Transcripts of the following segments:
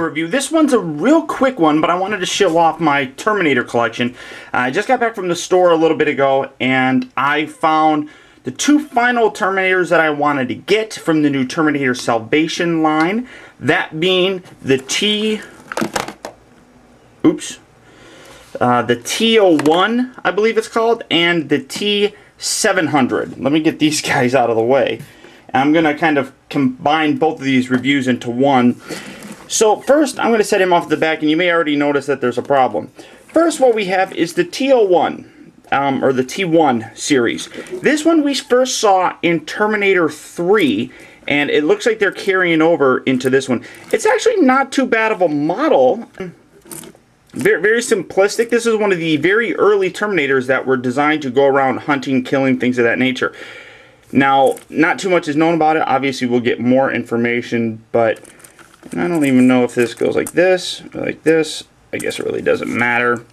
review. This one's a real quick one, but I wanted to show off my Terminator collection. I just got back from the store a little bit ago, and I found the two final Terminators that I wanted to get from the new Terminator Salvation line. That being the T-1, I believe it's called, and the T-700. Let me get these guys out of the way. I'm going to kind of combine both of these reviews into one. So first, I'm going to set him off the back, and you may already notice that there's a problem. First, what we have is the T-1, or the T-1 series. This one we first saw in Terminator 3, and it looks like they're carrying over into this one. It's actually not too bad of a model. Very, very simplistic. This is one of the very early Terminators that were designed to go around hunting, killing, things of that nature. Now, not too much is known about it. Obviously, we'll get more information, but I don't even know if this goes like this or like this. I guess it really doesn't matter.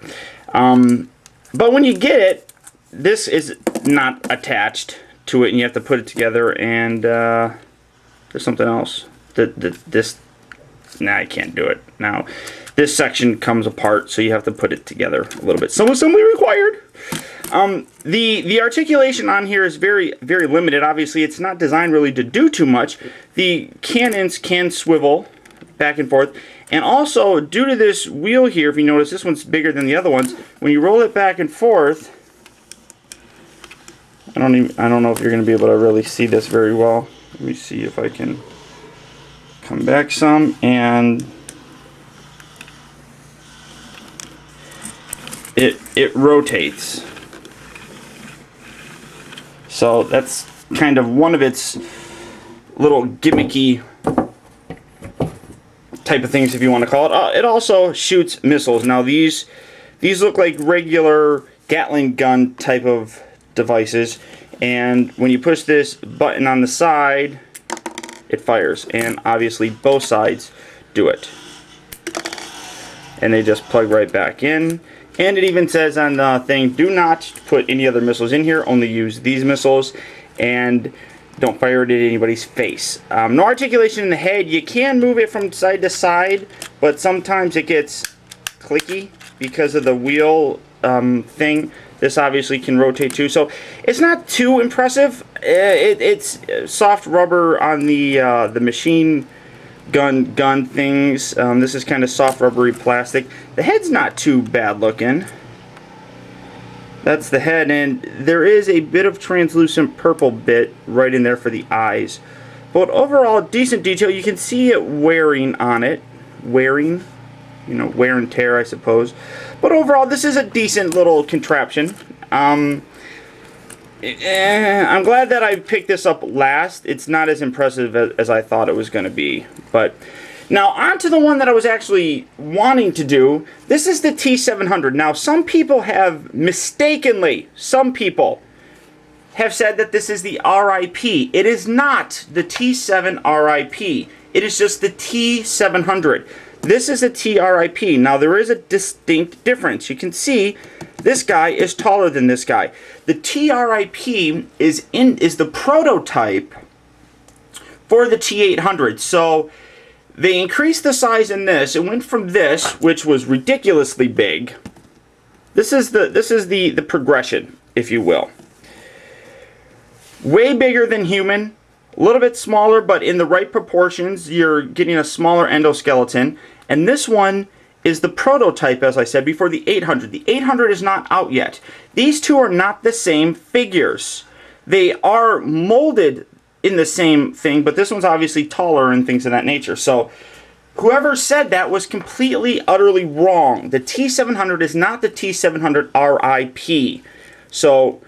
But when you get it, this is not attached to it, and you have to put it together, and there's something else. Nah, I can't do it. Now, this section comes apart, so you have to put it together a little bit. Some assembly required. The articulation on here is very, very limited. Obviously, it's not designed really to do too much. The cannons can swivel back and forth. And also, due to this wheel here, if you notice, this one's bigger than the other ones. When you roll it back and forth, I don't know if you're going to be able to really see this very well. Let me see if I can come back some, and it rotates. So that's kind of one of its little gimmicky type of things, if you want to call it. It also shoots missiles. Now these look like regular Gatling gun type of devices, and when you push this button on the side, it fires, and obviously both sides do it. And they just plug right back in. And it even says on the thing, do not put any other missiles in here, only use these missiles, and don't fire it at anybody's face. No articulation in the head. You can move it from side to side, but sometimes it gets clicky because of the wheel thing. This obviously can rotate too, so it's not too impressive. It's soft rubber on the machine gun things. This is kind of soft rubbery plastic. The head's not too bad looking. That's the head, and there is a bit of translucent purple bit right in there for the eyes. But overall, decent detail. You can see it wearing on it. Wearing, you know, wear and tear, I suppose. But overall, this is a decent little contraption. I'm glad that I picked this up last. It's not as impressive as I thought it was going to be. But now on to the one that I was actually wanting to do. This is the T-700. Now some people have mistakenly, some people have said that this is the RIP. It is not the T7 RIP. It is just the T-700. This is a TRIP. Now there is a distinct difference. You can see this guy is taller than this guy. The TRIP is the prototype for the T-800. So they increased the size in this. It went from this, which was ridiculously big. This is the progression, if you will. Way bigger than human. A little bit smaller, but in the right proportions, you're getting a smaller endoskeleton. And this one is the prototype, as I said before, the 800. The 800 is not out yet. These two are not the same figures. They are molded in the same thing, but this one's obviously taller and things of that nature. So whoever said that was completely, utterly wrong. The T-700 is not the T-700 RIP. So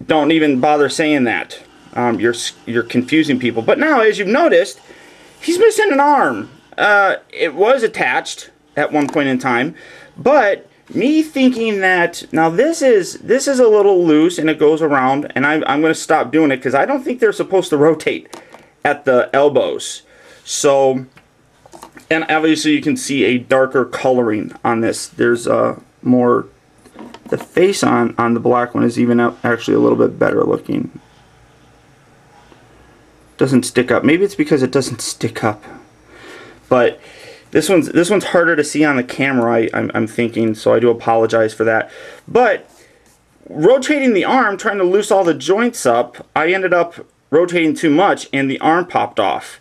don't even bother saying that. You're confusing people. But now, as you've noticed, he's missing an arm. It was attached at one point in time, but me thinking that now this is a little loose and it goes around, and I'm going to stop doing it because I don't think they're supposed to rotate at the elbows. So, and obviously you can see a darker coloring on this. There's more. The face on the black one is even actually a little bit better looking. Doesn't stick up. Maybe it's because it doesn't stick up. But This one's harder to see on the camera, I'm thinking, so I do apologize for that. But rotating the arm, trying to loose all the joints up, I ended up rotating too much and the arm popped off.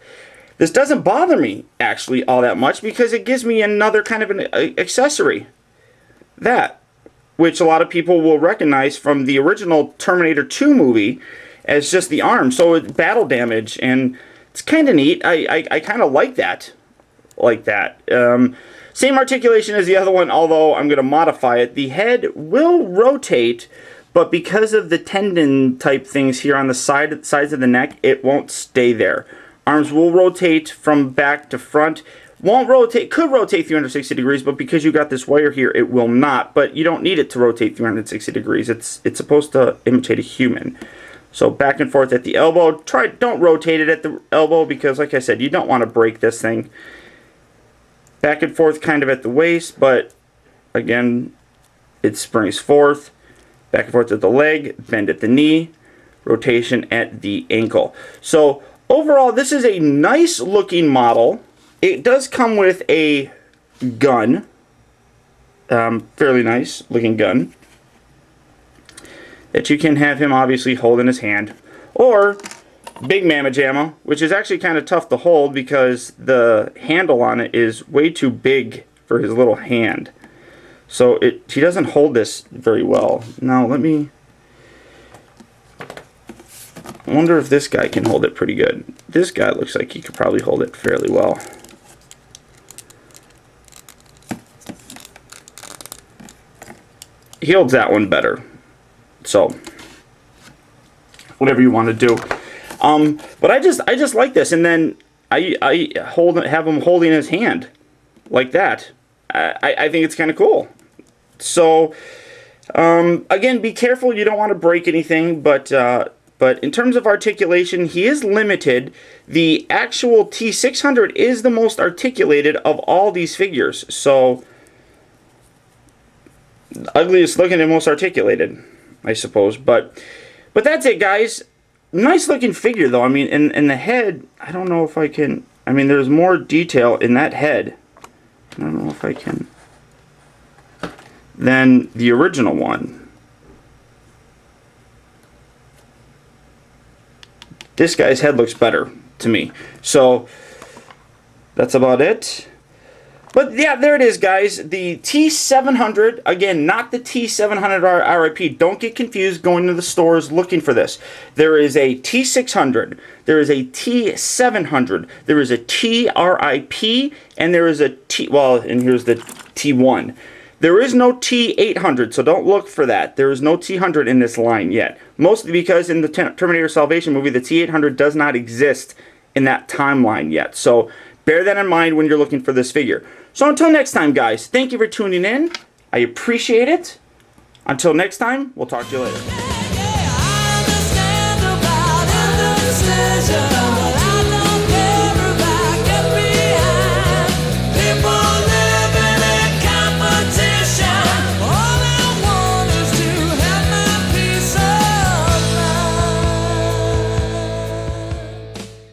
This doesn't bother me, actually, all that much because it gives me another kind of an accessory. That, which a lot of people will recognize from the original Terminator 2 movie as just the arm. So it's battle damage, and it's kind of neat. I kind of like that. Same articulation as the other one, although I'm going to modify it. The head will rotate, but because of the tendon type things here on the sides of the neck, it won't stay there. Arms will rotate from back to front. Won't rotate, could rotate 360 degrees, but because you got this wire here, it will not. But you don't need it to rotate 360 degrees. It's supposed to imitate a human. So back and forth at the elbow. Don't rotate it at the elbow because, like I said, you don't want to break this thing. Back and forth kind of at the waist, but again, it springs forth. Back and forth at the leg, bend at the knee, rotation at the ankle. So overall, this is a nice looking model. It does come with a gun, fairly nice looking gun, that you can have him obviously hold in his hand, or big mamma jamma, which is actually kind of tough to hold because the handle on it is way too big for his little hand. So he doesn't hold this very well. Now let me... I wonder if this guy can hold it pretty good. This guy looks like he could probably hold it fairly well. He holds that one better. So, whatever you want to do. But I just like this, and then I have him holding his hand like that. I think it's kind of cool. So, again, be careful. You don't want to break anything, but in terms of articulation, he is limited. The actual T-600 is the most articulated of all these figures. So, ugliest looking and most articulated, I suppose. But that's it, guys. Nice looking figure, though. I mean, in the head, I don't know if I can... I mean, there's more detail in that head. I don't know if I can... than the original one. This guy's head looks better to me. So, that's about it. But yeah, there it is, guys. The T-700, again, not the T-700 RIP. Don't get confused going to the stores looking for this. There is a T-600, there is a T-700, there is a T-RIP, and there is a T, well, and here's the T-1. There is no T-800, so don't look for that. There is no T-100 in this line yet. Mostly because in the Terminator Salvation movie, the T-800 does not exist in that timeline yet. So bear that in mind when you're looking for this figure. So until next time, guys, thank you for tuning in. I appreciate it. Until next time, we'll talk to you later.